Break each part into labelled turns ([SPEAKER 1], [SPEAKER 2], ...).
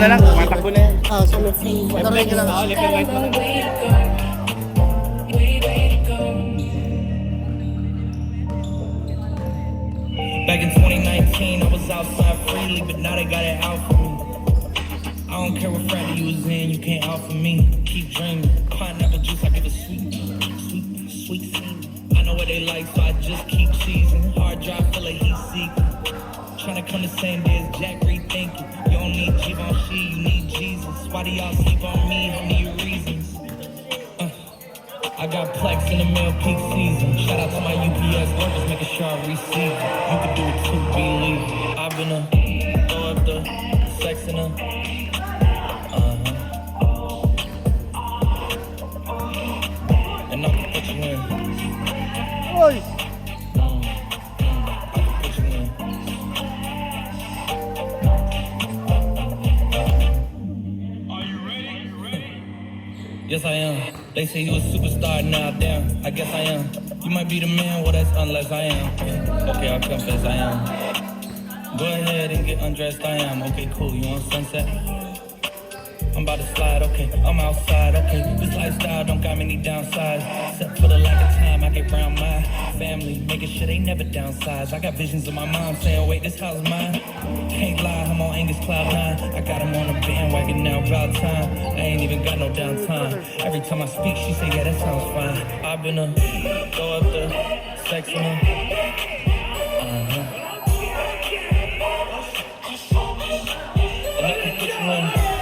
[SPEAKER 1] Na lang, matakbo na yan.
[SPEAKER 2] Oh, sa left. Left lang.
[SPEAKER 1] Oo, left and right mo lang.
[SPEAKER 3] Back in 2019, I was outside freely, but now they got it out for me. I don't care what Friday you was in, you can't offer me. Keep dreaming, pineapple juice, I give it sweet, sweet scene. I know what they like, so I just keep cheesing. Hard drive full of heat seeking. Tryna come the same day as Jack rethinking. You don't need Givenchy, you need Jesus. Why do y'all sleep on me? I need reasons. I got Plex in the mail peak season. Shout out to my UPS workers, making sure I receive it. You can do it too, believe it. I've been throw up the sex in a and I can put you in.
[SPEAKER 2] Oy!
[SPEAKER 3] I can put you in. Are you ready? Yes, I am. They say you a superstar now, damn. I guess I am. You might be the man, well, that's unless I am. Okay, I'll confess I am. Go ahead and get undressed, I am. Okay, cool. You want sunset? I'm about to slide, okay. I'm outside, okay. This lifestyle don't got many downsides. Except for the lack of time I get around my family, making sure they never downsize. I got visions of my mom saying, wait, this house is mine. Can't lie, I'm on Angus Cloud 9. I got him on a bandwagon now, about time. I ain't even got no downtime. Every time I speak, she say, yeah, that sounds fine. I've been throw up the sex in her. And I can put you in.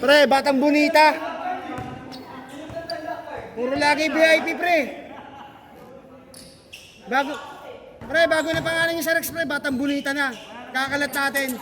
[SPEAKER 2] Pre, batang bonita. Puro lagi VIP, pre. Bago na pangalan niya sa Rex, pre, batang bonita na. Kakalat natin.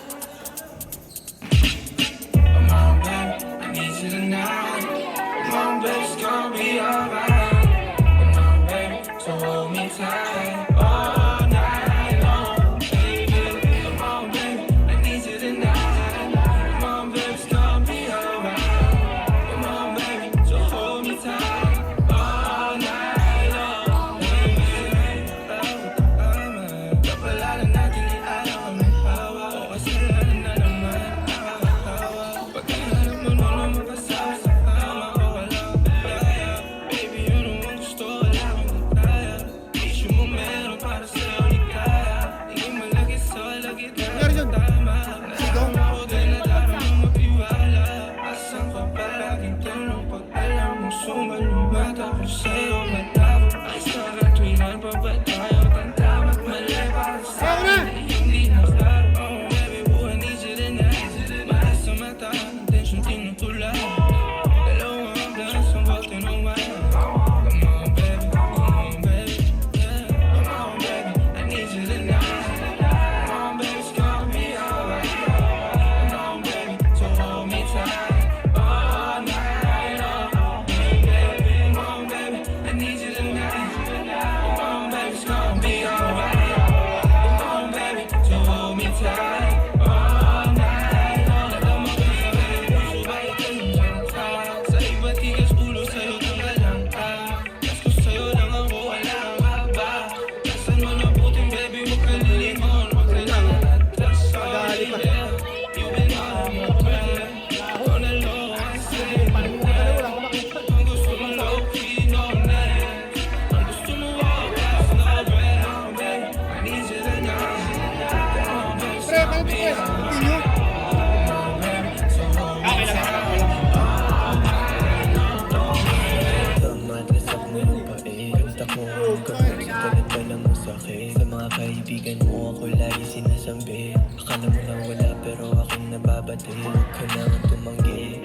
[SPEAKER 4] Sa mga kaibigan mo ako lagi sinasabi. Akala mo na wala pero aking nababati. Huwag ka naman tumanggi.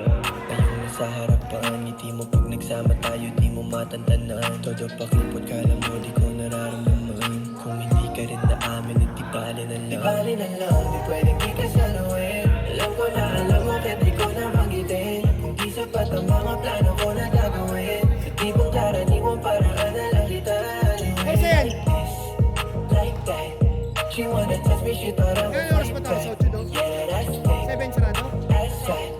[SPEAKER 4] Ngayong nasa harapan, ngiti mo pag nagsama tayo di mo matantanan. Todo pakipot kala mo di ko nararamdaman. Kung hindi ka rin na amin at di bali na lang. Di bali na lang, di pwedeng di ka saluhin. Alam ko na alam mo kaya di ko na banggitin. Kung di sapat ang mga plano ko na gagawin. Sa tipong karaniwan parang adalang kita. She wanna touch me, she thought I was like that. Yeah, that's fake. That's right.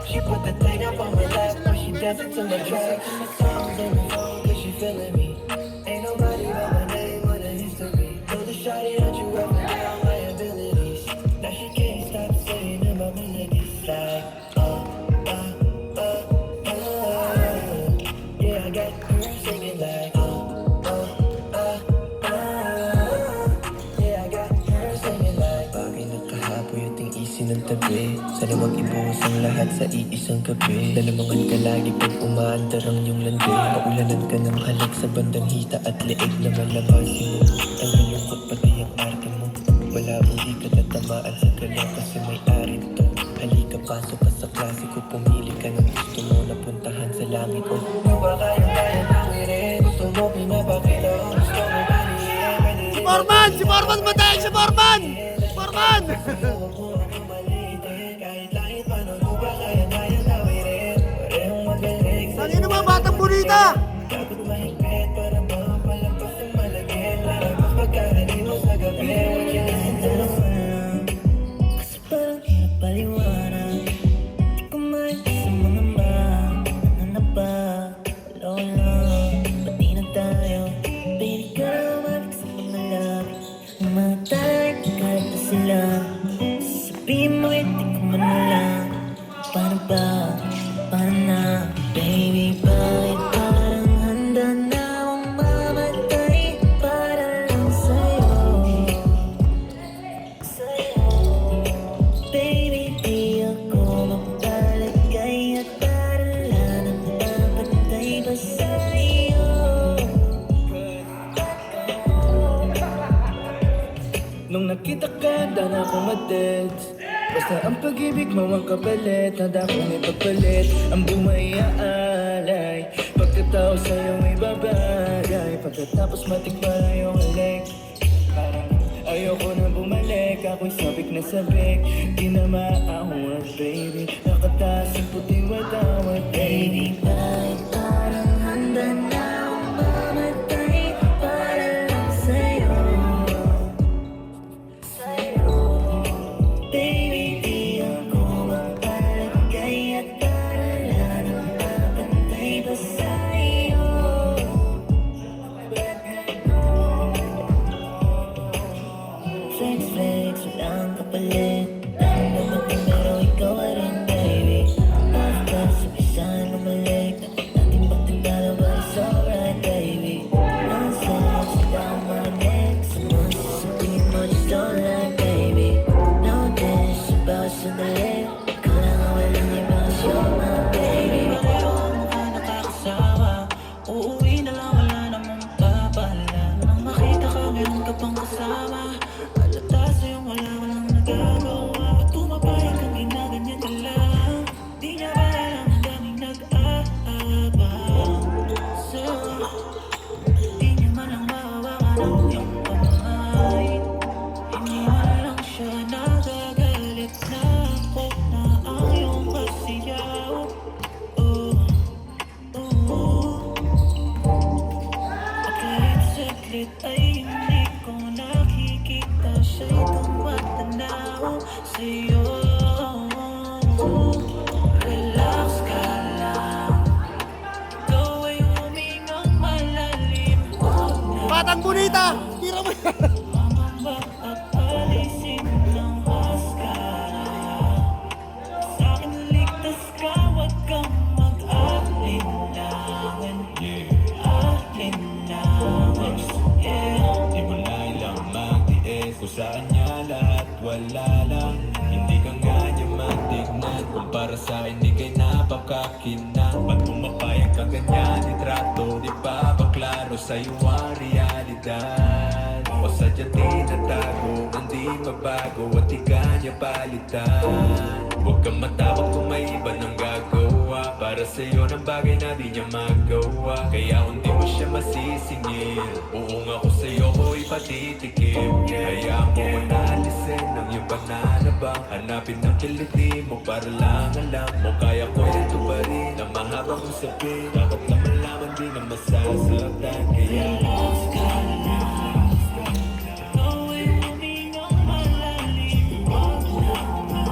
[SPEAKER 4] She put the thing up on my lap, but she dancing to my track. My songs on the phone, cause she feeling me. Ain't nobody but my name or the history. Told the shawty that you up and down my abilities. Now she can't stop saying in my melodies like, yeah, I got her singing like, ng tabi. Sana wag ibuhos ang lahat sa iisang gabi. Lalamangan ka lagi pag umaandar ang iyong landi. Maulanan ka ng halik sa bandang hita at leeg na malabasin mo. Ang lulungkot pati ang arte mo. Wala hindi ka tatamaan sa galaw kasi may ari to. Halika pasok ka sa klase ko. Pumili ka ng gusto mo na puntahan sa langit ko. Di ba kaya nawirin? Gusto mo pinapakita o gusto mo banihin?
[SPEAKER 2] Si Forman! Si Forman! Matayin si Forman! Forman! Saan naman batang bonita?
[SPEAKER 4] Kapag mahigpit para mapalapas ang malagyan. Lalabas pagkaraniwas na gabi. Huwag yung nasindalan. Kasi parang hirap paliwanag. Di ko maayos sa mga ano na ba? Lola, pati na tayo. Baby girl, mabig sa mga labi. Umatay, kahit na sila. Sabihin mo, hindi ko man alam. Paano ba? Paano na? Baby, bakit parang handa na akong mamatay para lang sa'yo? Baby, di ako mapalagay at parang lang napapatay ba sa'yo? Nung nakita ka, dana akong mateds. Basta ang pag-ibig mo ang kapalit, handa kong ipagpalit ang buhay aalay. Pagkatao sa'yo may babagay, pagkatapos matikman na yung halik. Parang ayoko na bumalik, ako'y sabik na sabik. Di na maawag, baby, nakataas ang puting watawag. Baby, bakit parang handa na akong mamatay para lang sa'yo. Baby, di ako magpalagay at parala ng papantay pa sa'yo. Flex, flex, walang kapalit. Dahil naman ka pero ikaw ay rin, baby. Bakit sabisan lumalik? Natin pagtagdala ba is alright, baby. Nonsense, wala akong marinig. Sa tingin mo just alright, baby. No dish, about sandali. Ikaw lang ang walang iba, you're my baby. Pareho ang mukha nakakasama. Uuwi na lang, wala namang papala. Nang makita ka, meron ka pang kasama. Alata sa'yong walang nagagawa. Ba't pumapayag kang ginaganyan ka lang? Di niya ba alam ang daming nag-aabang sa'yo? Di niya man lang mahawakan ang iyong kamay. Hindi man lang siya nagagalit na ako na ang iyong kasiyaw. Kahit saglit ay hindi ko nakikita siya'y tumatanaw sa'yo. Relax ka lang, ikaw ay humingang malalim. Huwag na
[SPEAKER 2] Batang Bonita! Tira mo yan!
[SPEAKER 4] Alisin ng maskara. Sa'kin ligtas ka, huwag kang mag-alinlangan. Alinlangan, yeah.
[SPEAKER 3] Di mo na ilang magtiis kung saan niya lahat wala lang. Hindi ka nga niya matignan. Kung para sa'kin di kay napakakinan. Ba't pumapayag ka ganyan itrato? Di pa ba klaro sa'yo ang realidad? O sadyang tinatago, hindi mabago at di ka niya palitan. Huwag kang matawag kung may iba nang gagawa. Para sa'yo ng bagay na di niya magawa. Kaya hindi mo siya masisingil. Uung ako sa'yo ko ipatitikim. Hayaan mo manalisin ang iyong pananabang. Hanapin ang kiliti mo para lang alam mo. Kaya ko yan tubarin na mahaba kong sabi. Dapat na malaman di na masasaktan. Kaya
[SPEAKER 4] Relax ka lang, ikaw ay humingang malalim. Huwag na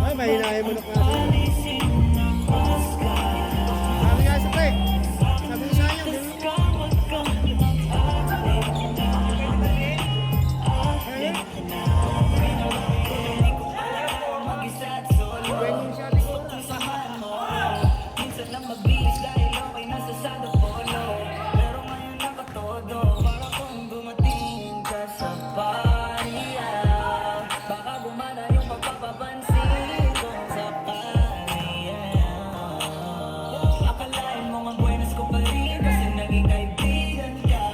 [SPEAKER 2] Ay, mahinahin mo na pa.
[SPEAKER 4] alisin ng maskara.
[SPEAKER 2] Sabi nga sa pre, sabi ko sa inyo,
[SPEAKER 4] Ligtas ka, huwag kang mag-isa't solo. Samahan mo ako. Minsan lang mabilis dahil okay nasa sada polo. Pero ngayon nakatodo, para kung dumating ka sa paria. Baka gumana yung pagpapapansin ko sa paria. Akalain mo nga buenas ko pa rin kasi naging kaibigan ka.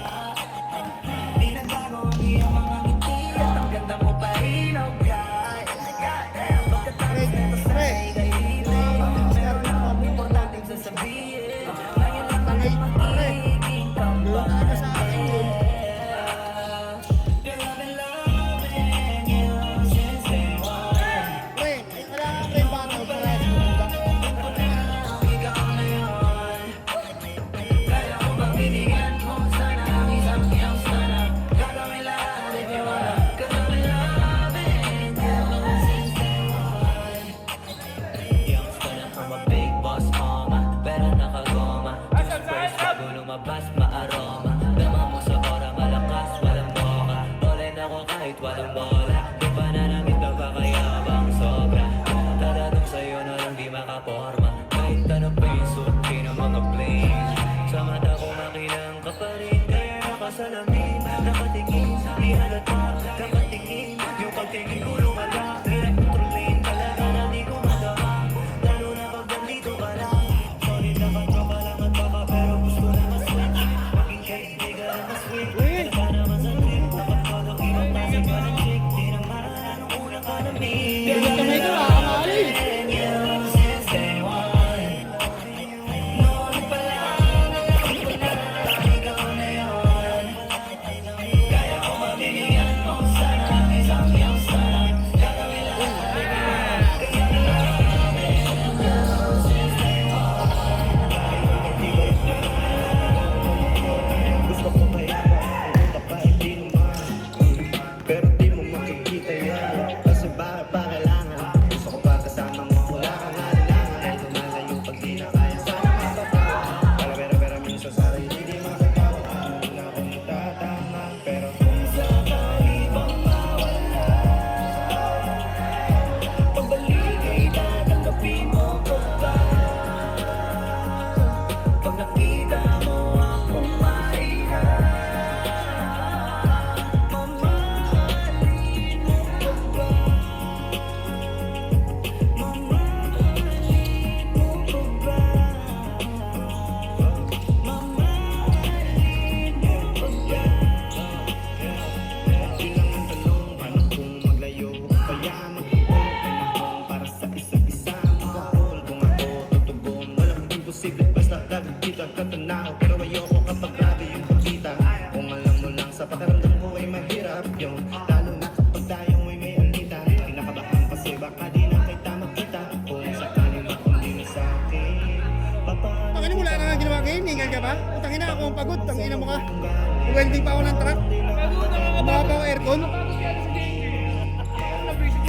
[SPEAKER 4] Di nagbago ang iyong mga ngiti at ang ganda mo pa rin, oh God. Pagkatapos nito sa'y kahiling, meron akong importanteng sasabihin. Ngayon lang tayo magiging kampante. Girl, I've been loving you since day one.
[SPEAKER 2] pre, wala ka pre, batang pre.
[SPEAKER 4] Ikaw na yun. Kaya ko bang bibigyan mo sana ang isang iyong sana. Gagawin lahat if you wanna. 'Cause I've been loving you since day one. Young stunner from a big boss mama, pero nakagoma. Juice first bago lumabas maaroma. Dama mo sa ora malakas, walang boka. Rolling ako kahit walang bola. Di pa na namin nagkakayabang sobra. Tatanong sa'yo na lang di makaporma. Kahit tanong pa yung suki ng mga planes. Sa mata ko makinang ka pa rin. Kaya nakasalamin, nakatingin. Di halata, nakatingin. Yung pagtingin ko lumala. Direct control lane, talaga na di ko madama. Lalo na pag ganito ka lang. Sorry na katropa lang at baka pero gusto na mas-switch. Maging kaibigan na mas-switch. Kaya pa naman sa trip, dapat follow in ay mahirap yun. Lalo na kapag tayo ay may alita. Kinakabahan kasi baka di na kita makita. Kung sakaling makundi na sa akin, papaano
[SPEAKER 2] Tangina mo, wala na nga ginawa ngayon. Hingal ka ba? Tangina ako ang pagod. Tangina mo ka. Welding pa ako ng truck. Mga pa ako aircon.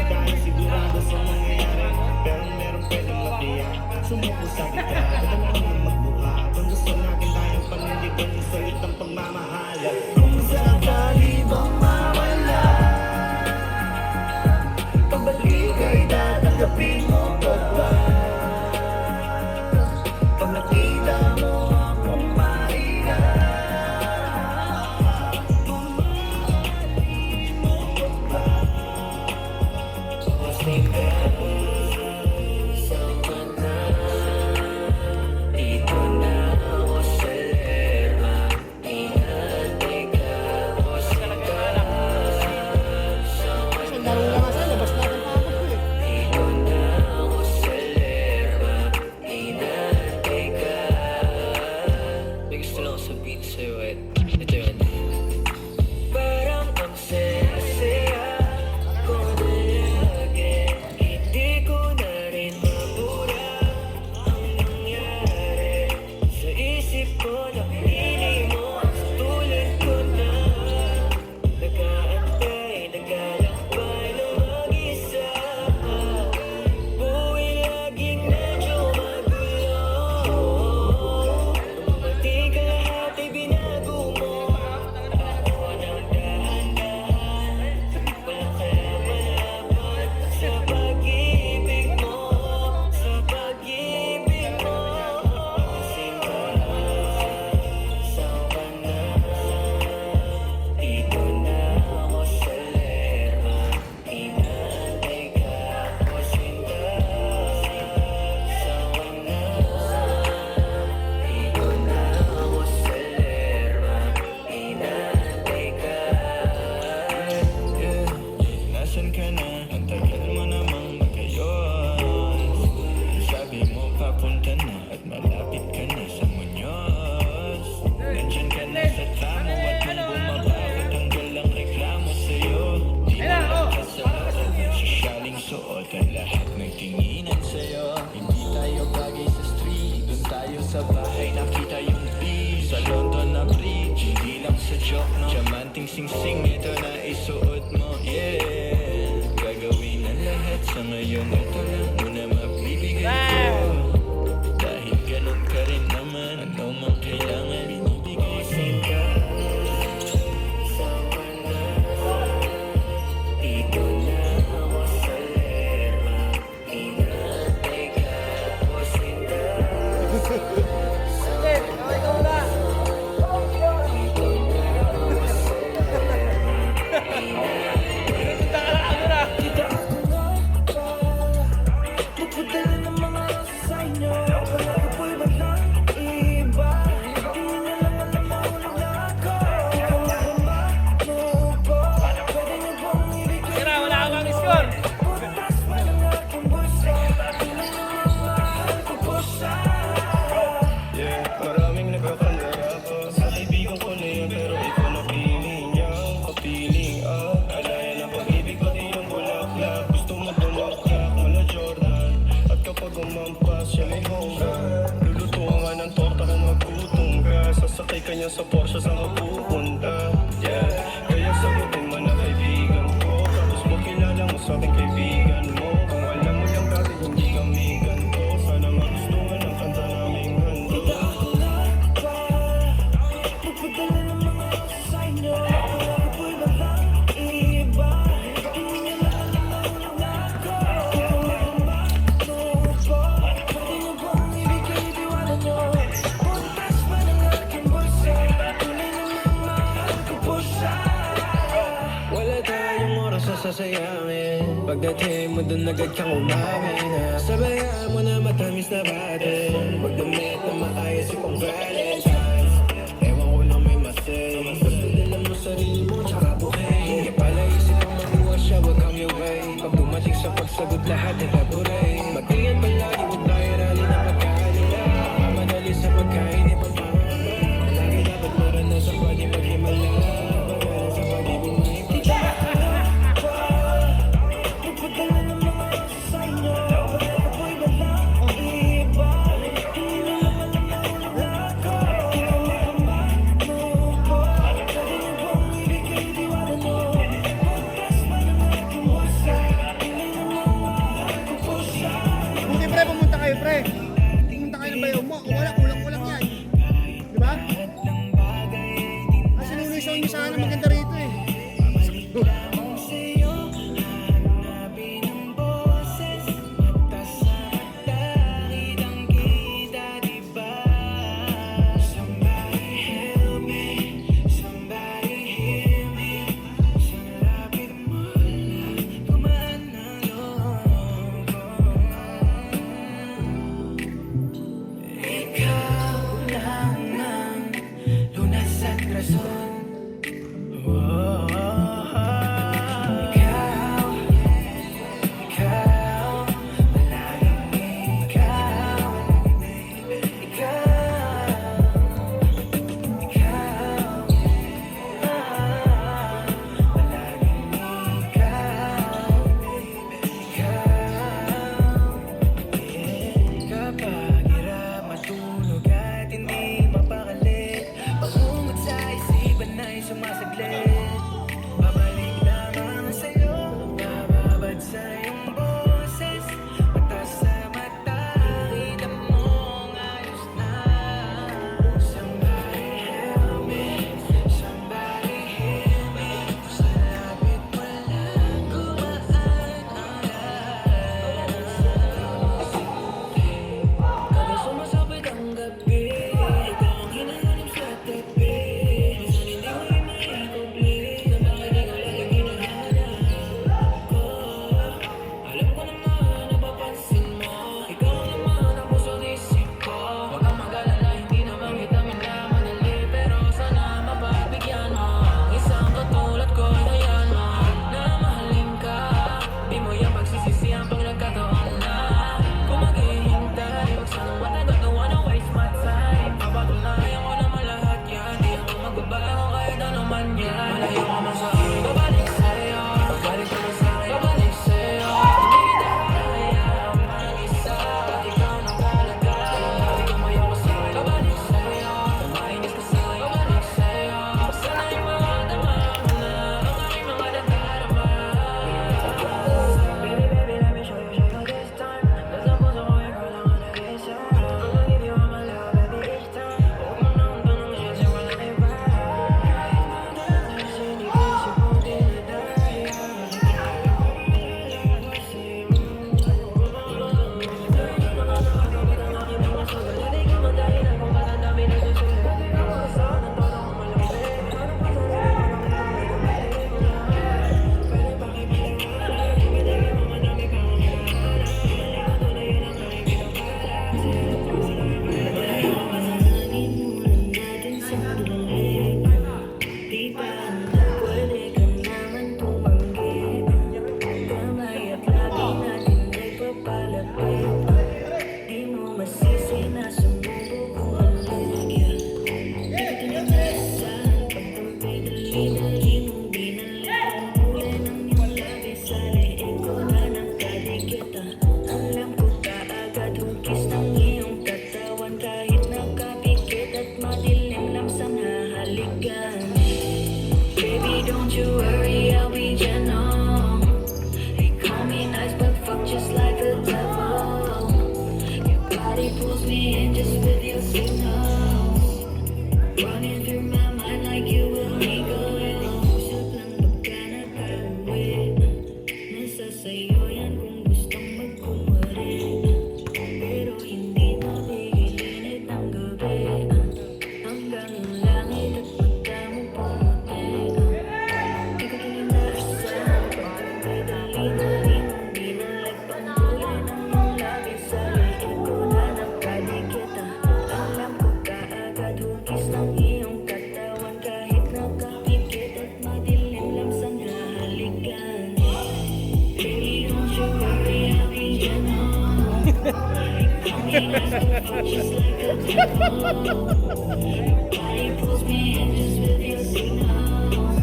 [SPEAKER 4] tayo sigurado sa mangyayari. Pero meron pwedeng matiyak. Sumuko sa kita, dadala kang magbuha. Kung gusto natin tayong panindigan yung salit ng pagmamahal. Kung sakali bang mawala, pabalik ay tatanggapin mo pa ba? Pag nakita mo akong mahiya, mamahalin mo pa ba? Kasi sama na, dito na ako sa lerma. Hinantay ka o saka.
[SPEAKER 2] Laro lang nga sa'yo. Labas natin pa ako eh.
[SPEAKER 4] Dito na ako sa lerma. Hinantay ka. May gusto lang ako sabihin sa'yo eh. Ito yun. Parang ang saya-saya ko na lagi. Hindi ko na rin mabura ang nangyari. Sa isip ko na pinili mo ang tulad ko na nag-aantay, naglalakbay na mag-isa. Buhay laging medyo magulo. Pati ka lahat ay binago mo. Ako nang dahan-dahan, wala kaya malapad sa pag-ibig mo, sa pag-ibig mo. Sinta, saan ka na? Dito na ako sa lerma. Hinantay ka o sinta, saan ka na? Dito na ako sa lerma. Hinantay ka. Nasaan ka na? Ang tagal mo namang magayos. Sabi mo papunta na at malapit ka na sa Muñoz. Nandyan ka na sa tamo at nung bumabago tanggal ang reklamo sa'yo. Di mo ka sa araw, sasyaling suot ang lahat ng tinginan sa'yo. Hindi tayo bagay sa street, dun tayo sa bahay nakita yung beach. Sa London na bridge, hindi lang sa joke no. Diamanting sing-sing, ito na isuot mo, yeah. Gagawin ang lahat sa ngayon, ito lang muna mabibigay ko. Dahil ganun ka rin naman, ano mang kailangan binibigay sa'yo. Sama na, dito na ako sa lerma. Hinantay ka o sinta. Kita ako nga pa, magpadala ng mga sign nyo. Kaya ko po'y walang iba. Di nyo lang alam mahulog na ako. Ikaw lang ba mo ba? Pwede nyo bang ibigay? Butas pa ng aking bulsa. Tunay na mahal ko po siya. Yeah, maraming nagkakalala ko. Sa kaibigan ko na yun, pero ikaw na piling niya. Kapiling alaya ng pag-ibig, pati yung bulaklak. Gusto mo bulaklak, mala Jordan. At kapag umampas siya may home run. Lulutuan ka ng torta kung magutom ka. Sasakay ka niya sa Porsche, saan ka pupunta? Yeah, kaya sagutin mo na kaibigan ko. Tapos mo kilala mo sa aking kaibigan mo. Kung alam mo yung dati hindi kami ganito. Sana magustuhan ang kanta naming hando. Kita ako nga pa, magpadala ng mga sign nyo. Kaya ko po'y walang iba. Di nyo lang alam mahulog na ako. Ikaw lang ba mo ba? Pwede nyo bang ibigay tiwala nyo? Butas pa ng aking bulsa. Tunay na mahal ko po siya. Wala tayong oras na sasayangin. Pagdating mo dun agad kang umamin. Sabayan mo na matamis na batin. Magdamit na maayos yung pang Valentine's. Ewan ko lang may masay. Pagdala mo sarili mo tsaka buhay. Kaya pala isip ang makuha siya, wag kang your way. Pag dumating sa pagsagot lahat ay taburay. Mag-ingat palagi, huwag tayo rally na pagkakalila. Madali sa pagkain, ipagpapalala. Lagi dapat maranasan pwede maghimala. Pagkalan sa pag-ibig
[SPEAKER 5] worry, I'll be gentle. They call me nice, but fuck just like the devil. Your body pulls me in just with your signals. Running through my mind like you illegal. Usap lang pagka nag-away. Nasa sa'yo yan kung gustong magkumari. Pero hindi mapigilinit ang gabi. Hanggang yung langit at mata mo pumuti. Di ko kininasahan pag nagdadali-dali mong binalagpang kulay ng iyong labi. Sa liit ko na nakadikit. Alam ko kaagad hugis ng iyong katawan. Kahit nakapikit at madilim lang sa nahalikan. Baby, don't you worry, I'll be gentle. Call me nice, but fuck just like a devil. Body pulls me in just with your signals.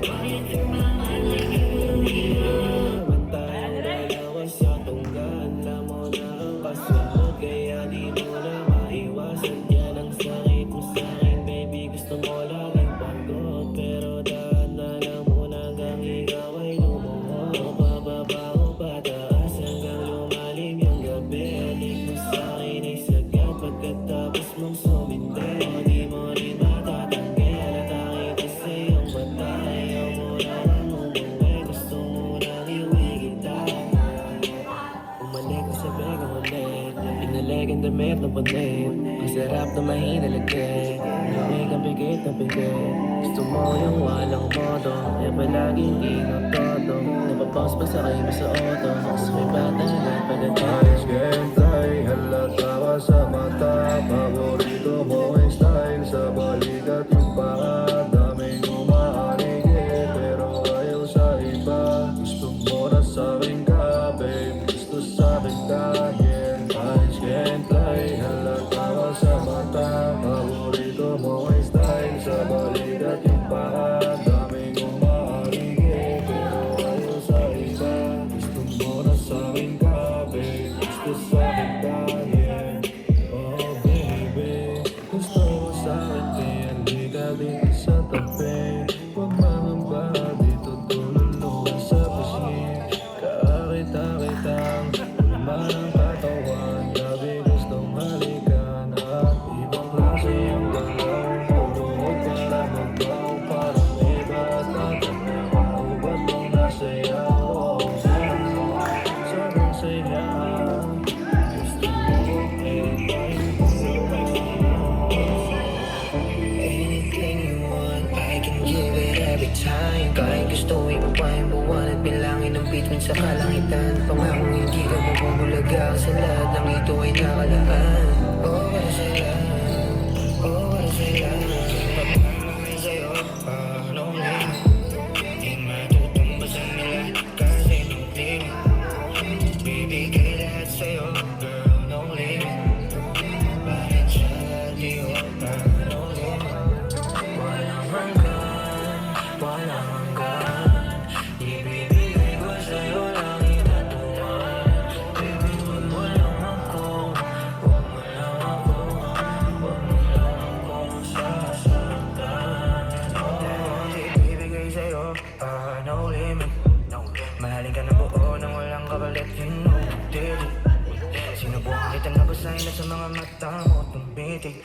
[SPEAKER 5] Running through my mind like you will leave.
[SPEAKER 4] Naman tayo dalawa sa tunggan. Alam mo na ang password, kaya di mo na maiwasan. Yan ang sakit mo sa'kin, baby. Gusto mo laging pagod, pero dahan-dahan lang muna hanggang ikaw ay lumuhod. Pababa o pataas hanggang lumalim yung gabi. Adik mo sa'kin ay sagad pagkatapos mong sumindi. Di mo rin matatanggi, halata kita sa iyong mata. Ayaw mo na lang umuwi, gusto mo lang iuwi kita. Umalik ka sa bega ulit, pinalig ang damit na punit. Ang sarap na mahina lagay, lamig ang bigit na bigit. Gusto mo yung walang modo, kaya palaging tinotodo. Napapouse pa sakay mo sa auto, mas may bata na
[SPEAKER 6] Ayos gentay, halata ka sa mata. Paborito mo ang style, sa balikat yung paa. Daming umaaligid, pero ayaw sa iba. Gusto mo na sa'kin ka, babe, gusto sa'kin ka, yeah. Ayos gentay, halata ka sa mata. Paborito mo ang style, sa balikat yung paa. Daming umaaligid, pero ayaw sa iba. Gusto mo na sa'kin ka, babe, gusto sa'kin ka, yeah. Oh baby, gusto mo sa'kin, kaya halika dito sa tabi. Huwag mangamba, dito tululuhan sa pisngi. Kakita-kitang kulma ng katawan, gabi gustong halikan. At ibang klase ang galaw, tulunod para magbaw. Parang iba at natanaw, ba't mo nasayaw? Oh, sobrang saya. Gusto mo,
[SPEAKER 4] anything you want, I can give it every time. Kahit gusto ipapahin buwan at bilangin ang bituin sa kalangitan. Pangakong hindi ka mabubulaga sa lahat ng ito ay nakalaan. Oh, what a saya, oh, what a saya. Pagmamahal sa'yo, paano nga? Di matutumbasan nila kasi nung limit. Bibigay lahat sa'yo, girl, no limit. Bakit siya di ko paano limit? Walang hanggan, walang hanggan. Ibibigay ko sa'yo lang itatuan. Baby, huwag mo lang ako, huwag mo lang ako, huwag mo lang akong sasaktan. Oh, ibibigay sa'yo, no limit. Mahalin ka ng buo nang walang kapalit, you know you did it. Sinubukan kita na basahin at sa mga mata mo tumitig.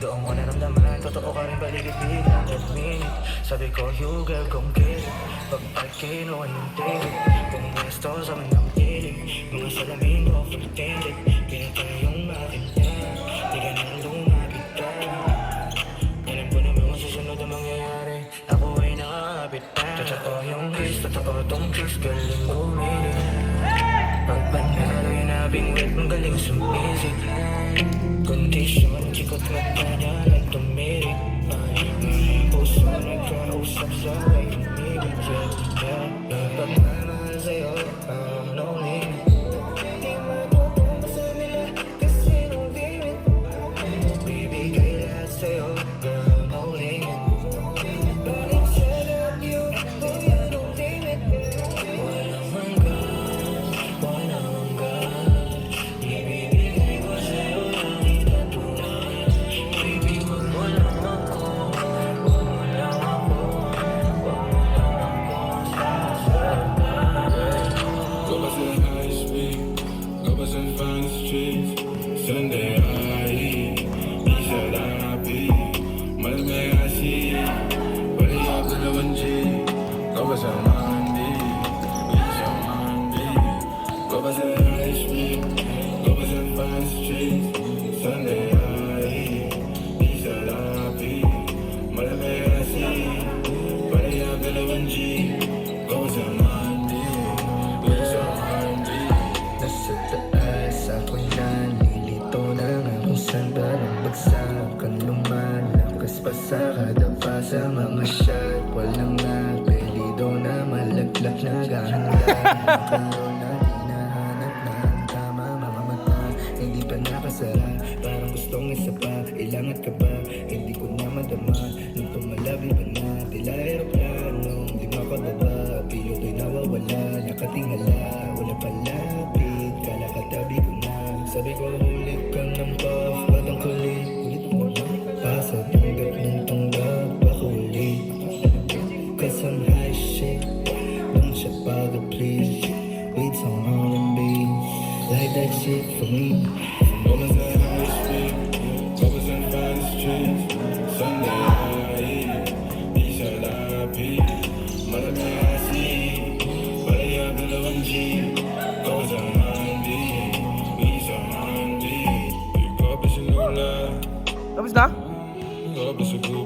[SPEAKER 4] Doon ko naramdaman, totoo ka rin paligid-lig ng admit. Sabi ko, you girl, come get it. Pag kinuha yung tilit, kung gusto sa mga tilig. Mga salamin ko, full tinted. Pinatay yung makintan, di ka nang lumapit ka. Alam ko naman kung susunod ang mangyayari, ako ay nakakapit na. Totoo yung kiss, totoo tong kiss, galing umilig. Pag panalo yung nabingwit, ang galing sumisig. Kondisyon, chikot mata niya lang tumirik. Ay, puso nagkausap sa way umibig. Pagmamahal sa'yo, no limit. Di matutumbasan nila kasi nung limit. Bibigay lahat sa'yo, girl, no limit. Bakit siya lahat yun, kuya, no limit. Walang hanggan, walang hanggan. Ibibigay ko sa'yo lang itatulan. Baby, huwag mo lang ako, huwag mo lang ako, huwag
[SPEAKER 3] G. Goes on my D. Goes on my D.
[SPEAKER 4] Nasa taas ako'y nalilito na nga kung saan ba nang bagsak ang lumalakas pa sa kada pa sa mga shot. Walang napelido na malaglag na gahanda. Karoon na hinahanap na ang tama, mga mata hindi pa nakasara. Parang gustong isa pa, ilangat ka ba? Hindi ko na madama nung tumalabi pa na tila aeroplanong di makababa. Piloto'y nawawala, nakatingala, wala palapit, kala katabi ko na. Sabi ko huli ka ng puff, ba't ang kulit? Ulit mo na, pasa tanggap ng tanggap, baka ulit. Cause I'm high shit, don't shut bother please. Wait some R&B, like that shit for me.
[SPEAKER 3] Moments that I speak, focus on find the streets. Sunday I eat, Isha I pee, Malatasi, Balaya Bilawang G. Goes on my D, Isha my D. Ikaw pa siya nuna,
[SPEAKER 1] Tapos na?
[SPEAKER 3] ikaw pa siya